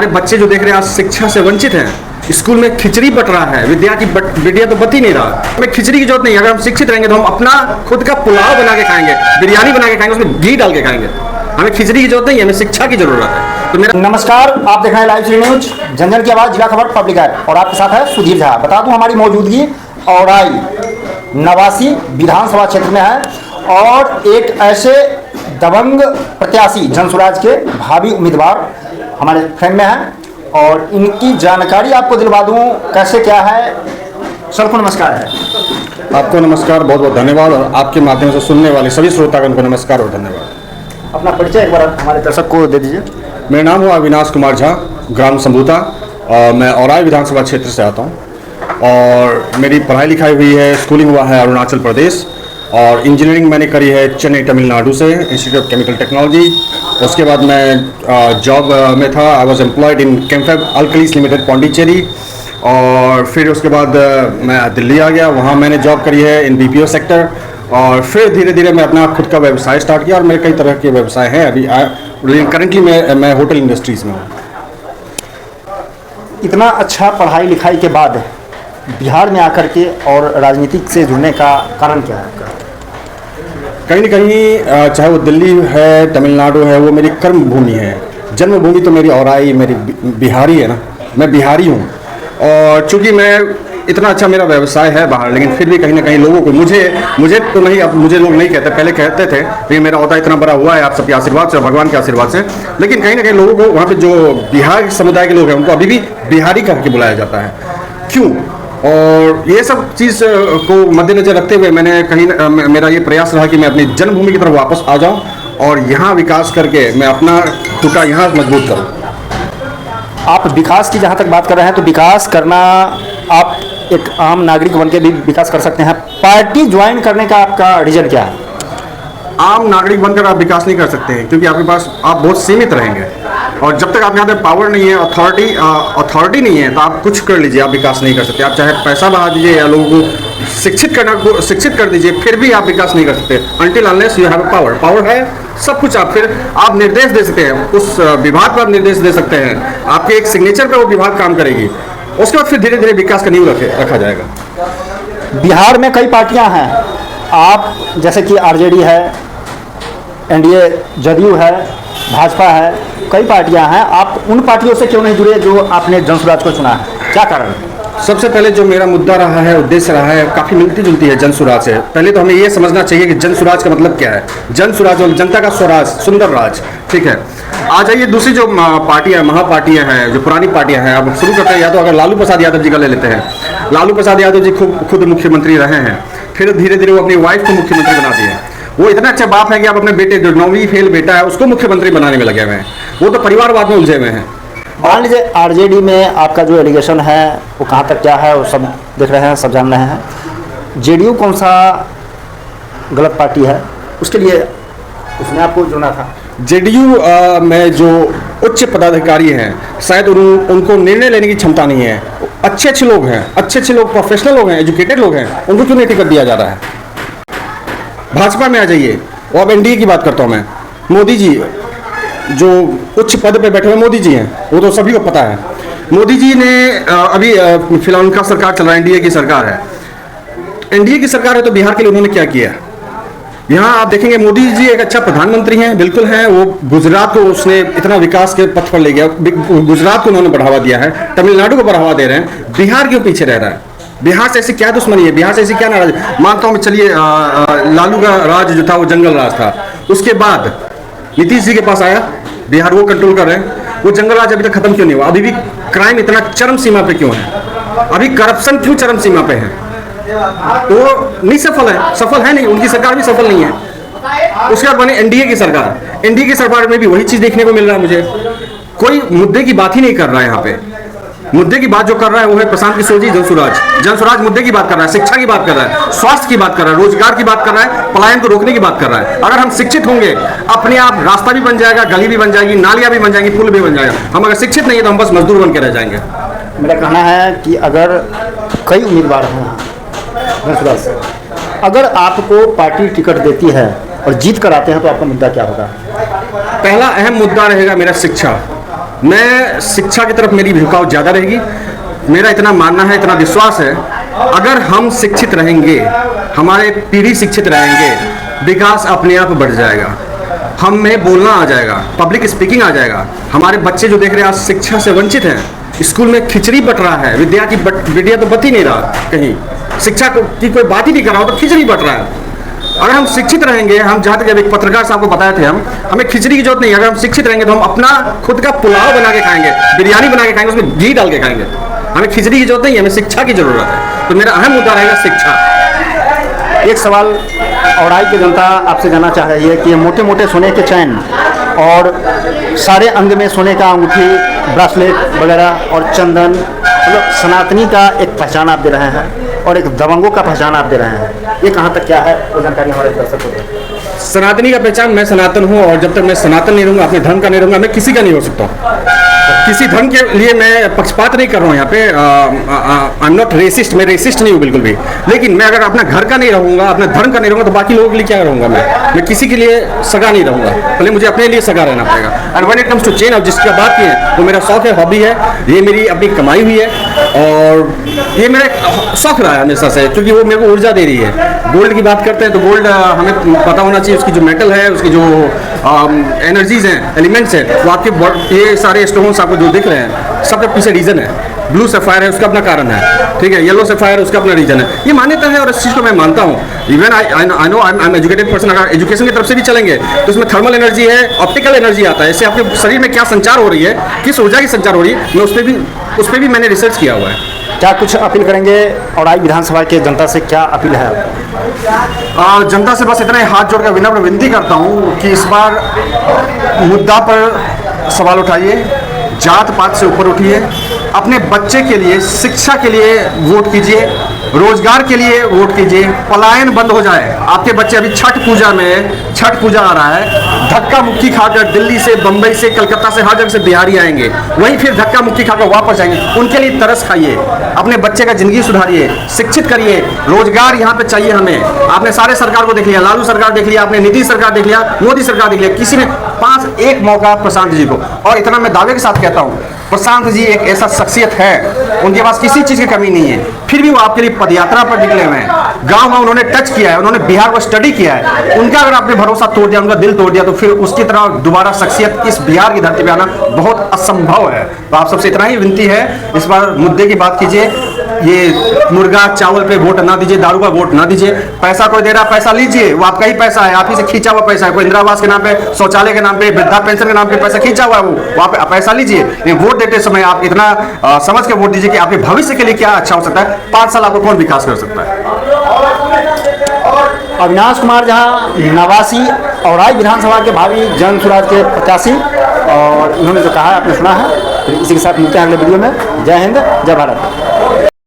हमारे बच्चे जो देख रहे हैं आज शिक्षा से वंचित हैं। स्कूल में खिचड़ी बट रहा है, विद्या तो बत ही नहीं रहा। हमें खिचड़ी की जरूरत नहीं है। अगर हम शिक्षित रहेंगे तो हम अपना खुद का पुलाव बना के खाएंगे, बिरयानी बना के खाएंगे, उसमें घी डाल के खाएंगे। हमें खिचड़ी की जरूरत नहीं है, हमें शिक्षा की जरूरत है। तो मेरा नमस्कार, आप देख रहे हैं लाइव श्री न्यूज, जन जन की आवाज, जिला खबर पब्लिक ऐप, और आपके साथ है सुधीर झा। बता दूं हमारी मौजूदगी औराई नवासी विधानसभा क्षेत्र में है और एक ऐसे दबंग प्रत्याशी जनसुराज के भावी उम्मीदवार हमारे फ्रेम में हैं और इनकी जानकारी आपको दिलवा दूं कैसे क्या है। सर को नमस्कार है। आपको नमस्कार, बहुत बहुत धन्यवाद, और आपके माध्यम से सुनने वाले सभी श्रोतागण को नमस्कार और धन्यवाद। अपना परिचय एक बार हमारे दर्शक को दे दीजिए। मेरा नाम हुआ अविनाश कुमार झा, ग्राम संभूता, और मैं औराई विधानसभा क्षेत्र से आता हूँ। और मेरी पढ़ाई लिखाई हुई है, स्कूलिंग हुआ है अरुणाचल प्रदेश, और इंजीनियरिंग मैंने करी है चेन्नई तमिलनाडु से, इंस्टीट्यूट ऑफ केमिकल टेक्नोलॉजी। उसके बाद मैं जॉब में था, I was employed in Chemfab Alkalies Limited Pondicherry. और फिर उसके बाद मैं दिल्ली आ गया, वहाँ मैंने जॉब करी है इन बीपीओ सेक्टर। और फिर धीरे धीरे मैं अपना खुद का व्यवसाय स्टार्ट किया, और मेरे कई तरह के व्यवसाय हैं अभी, लेकिन करंटली मैं होटल इंडस्ट्रीज़ में हूँ। इतना अच्छा पढ़ाई लिखाई के बाद बिहार में आकर के और राजनीतिक से जुड़ने का कारण क्या है आपका? कहीं न कहीं चाहे वो दिल्ली है, तमिलनाडु है, वो मेरी कर्म भूमि है। जन्मभूमि तो मेरी औराई, मेरी बिहारी है ना, मैं बिहारी हूँ। और चूँकि मैं इतना अच्छा मेरा व्यवसाय है बाहर, लेकिन फिर भी कहीं ना कहीं लोगों को मुझे तो नहीं, अब मुझे लोग नहीं कहते, पहले कहते थे, लेकिन मेरा होता इतना बड़ा हुआ है आप सबके आशीर्वाद से, भगवान के आशीर्वाद से। लेकिन कहीं ना कहीं लोगों को वहाँ पे जो बिहार समुदाय के लोग हैं उनको अभी भी बिहारी करके बुलाया जाता है। क्यों? और ये सब चीज़ को मद्देनजर रखते हुए मैंने मेरा ये प्रयास रहा कि मैं अपनी जन्मभूमि की तरफ वापस आ जाऊँ और यहाँ विकास करके मैं अपना टुकड़ा यहाँ मजबूत करूँ। आप विकास की जहाँ तक बात कर रहे हैं तो विकास करना, आप एक आम नागरिक बन के भी विकास कर सकते हैं। पार्टी ज्वाइन करने का आपका रीजन क्या है? आम नागरिक बनकर आप विकास नहीं कर सकते हैं, क्योंकि आपके पास आप बहुत सीमित रहेंगे, और जब तक आपके यहाँ पे पावर नहीं है, अथॉरिटी नहीं है, तो आप कुछ कर लीजिए, आप विकास नहीं कर सकते। आप चाहे पैसा बढ़ा दीजिए या लोगों को शिक्षित कर दीजिए, फिर भी आप विकास नहीं कर सकते until unless you have power है सब कुछ। आप निर्देश दे सकते हैं, उस विभाग पर आप निर्देश दे सकते हैं, आपके एक सिग्नेचर पर वो विभाग काम करेगी। उसके बाद फिर धीरे धीरे विकास का नींव रखा जाएगा। बिहार में कई पार्टियां हैं, आप जैसे कि आरजेडी है, एनडीए, जदयू है, भाजपा है, कई पार्टियां हैं। आप उन पार्टियों से क्यों नहीं जुड़े जो आपने जनसुराज को चुना है? क्या कारण है? सबसे पहले जो मेरा मुद्दा रहा है, उद्देश्य रहा है, काफ़ी मिलती जुलती है जनसुराज से। पहले तो हमें ये समझना चाहिए कि जनसुराज का मतलब क्या है। जनसुराज और जनता का स्वराज, सुंदर राज, ठीक है। आ जाइए दूसरी जो पार्टियां, महापार्टियां हैं, जो पुरानी पार्टियां हैं, अब शुरू करते हैं। या तो अगर लालू प्रसाद यादव जी का ले लेते हैं, लालू प्रसाद यादव जी खुद मुख्यमंत्री रहे हैं, फिर धीरे धीरे वो अपनी वाइफ को मुख्यमंत्री बना दिए। वो इतना अच्छा बाप है कि आप अपने बेटे, जो 9वीं फेल बेटा है, उसको मुख्यमंत्री बनाने में लगे हुए हैं। वो तो परिवारवाद में उलझे हुए हैं। मान लीजिए आरजेडी में आपका जो एलिगेशन है वो कहाँ तक क्या है, वो सब देख रहे हैं, सब जान रहे हैं। जेडीयू कौन सा गलत पार्टी है, उसके लिए उसने आपको चुना था? जेडीयू में जो उच्च पदाधिकारी हैं, शायद उनको निर्णय लेने की क्षमता नहीं है। अच्छे लोग हैं, अच्छे लोग, प्रोफेशनल लोग हैं, एजुकेटेड लोग हैं, उनको क्यों नहीं टिकट दिया जा रहा है? भाजपा में आ जाइए, और अब एनडीए की बात करता हूँ मैं। मोदी जी जो उच्च पद पे बैठे हुए मोदी जी हैं, वो तो सभी को पता है। मोदी जी ने अभी फिलहाल उनका सरकार चल रहा है, एनडीए की सरकार है। एनडीए की सरकार है तो बिहार के लिए उन्होंने क्या किया? यहाँ आप देखेंगे मोदी जी एक अच्छा प्रधानमंत्री हैं, बिल्कुल हैं। वो गुजरात को उसने इतना विकास के पथ पर ले गया, गुजरात को उन्होंने बढ़ावा दिया है, तमिलनाडु को बढ़ावा दे रहे हैं। बिहार क्यों पीछे रह रहा है? बिहार से ऐसी क्या दुश्मनी है? बिहार से ऐसी क्या नाराज? मानता हूँ मैं, चलिए लालू का राज जो था वो जंगल राज था, उसके बाद नीतीश जी के पास आया, बिहार वो कंट्रोल कर रहे हैं। वो जंगल राज अभी तक खत्म क्यों नहीं हुआ? अभी भी क्राइम इतना चरम सीमा पे क्यों है? अभी करप्शन क्यों चरम सीमा पे है? वो नहीं सफल है नहीं, उनकी सरकार भी सफल नहीं है। उसके बाद बने एनडीए की सरकार। एनडीए की सरकार में भी वही चीज देखने को मिल रहा है मुझे। कोई मुद्दे की बात ही नहीं कर रहा है यहाँ पे। मुद्दे की बात जो कर रहा है वो है प्रशांत किशोर जी, जनसुराज मुद्दे की बात कर रहा है, शिक्षा की बात कर रहा है, स्वास्थ्य की बात कर रहा है, रोजगार की बात कर रहा है, पलायन को रोकने की बात कर रहा है। अगर हम शिक्षित होंगे, अपने आप रास्ता भी बन जाएगा, गली भी बन जाएगी, नालियां भी बन जाएंगी, पुल भी बन जाएगा। हम अगर शिक्षित नहीं है तो हम बस मजदूर बन के रह जाएंगे। मेरा कहना है कि अगर कई उम्मीदवार हैं जनसुराज से, अगर आपको पार्टी टिकट देती है और जीत कर आते हैं तो आपका मुद्दा क्या होगा? पहला अहम मुद्दा रहेगा मेरा शिक्षा। मैं शिक्षा की तरफ मेरी झुकाव ज़्यादा रहेगी। मेरा इतना मानना है, इतना विश्वास है, अगर हम शिक्षित रहेंगे, हमारे पीढ़ी शिक्षित रहेंगे, विकास अपने आप बढ़ जाएगा, हम में बोलना आ जाएगा, पब्लिक स्पीकिंग आ जाएगा। हमारे बच्चे जो देख रहे हैं आज शिक्षा से वंचित हैं, स्कूल में खिचड़ी बट रहा है, विद्या तो बत ही नहीं रहा कहीं, शिक्षा की कोई बात ही नहीं कर रहा हो तो खिचड़ी बट रहा है। अगर हम शिक्षित रहेंगे, हम जहाँ तक जब एक पत्रकार साहब को बताए थे, हमें खिचड़ी की जरूरत नहीं है। अगर हम शिक्षित रहेंगे तो हम अपना खुद का पुलाव बना के खाएंगे, बिरयानी बना के खाएंगे, उसमें घी डाल के खाएंगे। हमें खिचड़ी की जरूरत नहीं है, हमें शिक्षा की जरूरत है। तो मेरा अहम मुद्दा रहेगा शिक्षा। एक सवाल औराई की जनता आपसे जानना चाह रही है कि मोटे मोटे सोने के चैन और सारे अंग में सोने का अंगूठी, ब्रासलेट वगैरह और चंदन, मतलब सनातनी का एक पहचान आप दे रहे हैं और एक दबंगों का पहचान आप दे रहे हैं, ये कहाँ तक क्या है वो जानकारी हमारे दर्शकों को दें। सनातनी का पहचान, मैं सनातन हूँ और जब तक मैं सनातन नहीं रहूँगा, अपने धर्म का नहीं रहूँगा, मैं किसी का नहीं हो सकता। किसी धर्म के लिए मैं पक्षपात नहीं कर रहा हूँ यहाँ पे। आई एम नॉट रेसिस्ट, मैं रेसिस्ट नहीं हूँ बिल्कुल भी। लेकिन मैं अगर अपना घर का नहीं रहूँगा, अपने धर्म का नहीं रहूँगा, तो बाकी लोगों के लिए क्या रहूँगा? मैं किसी के लिए सगा नहीं रहूँगा, पहले मुझे अपने लिए सगा रहना पड़ेगा। And when it comes to chain, अब जिसकी बात की है, वो मेरा शौक है, हॉबी है, ये मेरी अपनी कमाई हुई है और ये मेरा शौक रहा है हमेशा से, क्योंकि वो मेरे को ऊर्जा दे रही है। गोल्ड की बात करते हैं तो गोल्ड हमें पता होना चाहिए, उसकी जो मेटल है, उसकी जो एनर्जीज हैं, एलिमेंट्स हैं, वो आपके ये सारे स्टोन्स आपको जो दिख रहे हैं, सबके पीछे रीजन है। ब्लू सफायर है, उसका अपना कारण है, ठीक है। येलो सफायर है, उसका अपना रीजन है। ये मान्यता है और इस चीज़ को मैं मानता हूँ। Even I know I am educated person. अगर एजुकेशन की तरफ से भी चलेंगे तो इसमें थर्मल एनर्जी है, ऑप्टिकल एनर्जी आता है। इससे आपके शरीर में क्या संचार हो रही है, किस ऊर्जा की संचार हो रही है, मैं उस पर भी मैंने रिसर्च किया हुआ है। क्या कुछ अपील करेंगे औराई विधानसभा के जनता से, क्या अपील है? जनता से बस इतना ही हाथ जोड़कर विनम्र विनती करता हूँ कि इस बार मुद्दा पर सवाल उठाइए, जात पात से ऊपर उठिए, अपने बच्चे के लिए, शिक्षा के लिए वोट कीजिए, रोजगार के लिए वोट कीजिए, पलायन बंद हो जाए। आपके बच्चे अभी छठ पूजा आ रहा है, धक्का मुक्की खाकर दिल्ली से, बंबई से, कलकत्ता से, हर जगह से बिहारी आएंगे, वहीं फिर धक्का मुक्की खाकर वापस जाएंगे। उनके लिए तरस खाइए, अपने बच्चे का जिंदगी सुधारिए, शिक्षित करिए, रोजगार यहाँ पे चाहिए हमें। आपने सारे सरकार को देख लिया, लालू सरकार देख लिया, आपने नीतीश सरकार देख लिया, मोदी सरकार देख लिया, किसी ने एक मौका प्रशांत जी को। और इतना मैं दावे के साथ कहता हूँ, प्रशांत जी एक ऐसा शख्सियत है, उनके पास किसी चीज़ की कमी नहीं है, फिर भी वो आपके लिए पदयात्रा पर निकले हुए हैं। गांव उन्होंने टच किया है, उन्होंने बिहार को स्टडी किया है। उनका अगर आपने भरोसा तोड़ दिया, उनका दिल तोड़ दिया, तो फिर उसकी तरह दोबारा शख्सियत इस बिहार की धरती पर आना बहुत असंभव है। तो आप सबसे इतना ही विनती है, इस बार मुद्दे की बात कीजिए, ये मुर्गा चावल पे वोट ना दीजिए, दारू पर वोट ना दीजिए। पैसा कोई दे रहा, पैसा लीजिए, वो आपका ही पैसा है, आप ही से खींचा हुआ पैसा है। कोई इंदिरा आवास के नाम पे, शौचालय के नाम पे, वृद्धा पेंशन के नाम पे पैसा खींचा हुआ है, वो आप पैसा लीजिए। लेकिन वोट देते समय आप इतना समझ के वोट दीजिए कि आपके भविष्य के लिए क्या अच्छा हो सकता है। 5 साल आपको कौन विकास कर सकता है। अविनाश कुमार जहाँ नवासी औराई विधानसभा के भावी जन स्वराज के प्रत्याशी, और इन्होंने जो कहा आपने सुना है। इसी के साथ मिलते हैं अगले वीडियो में। जय हिंद, जय भारत।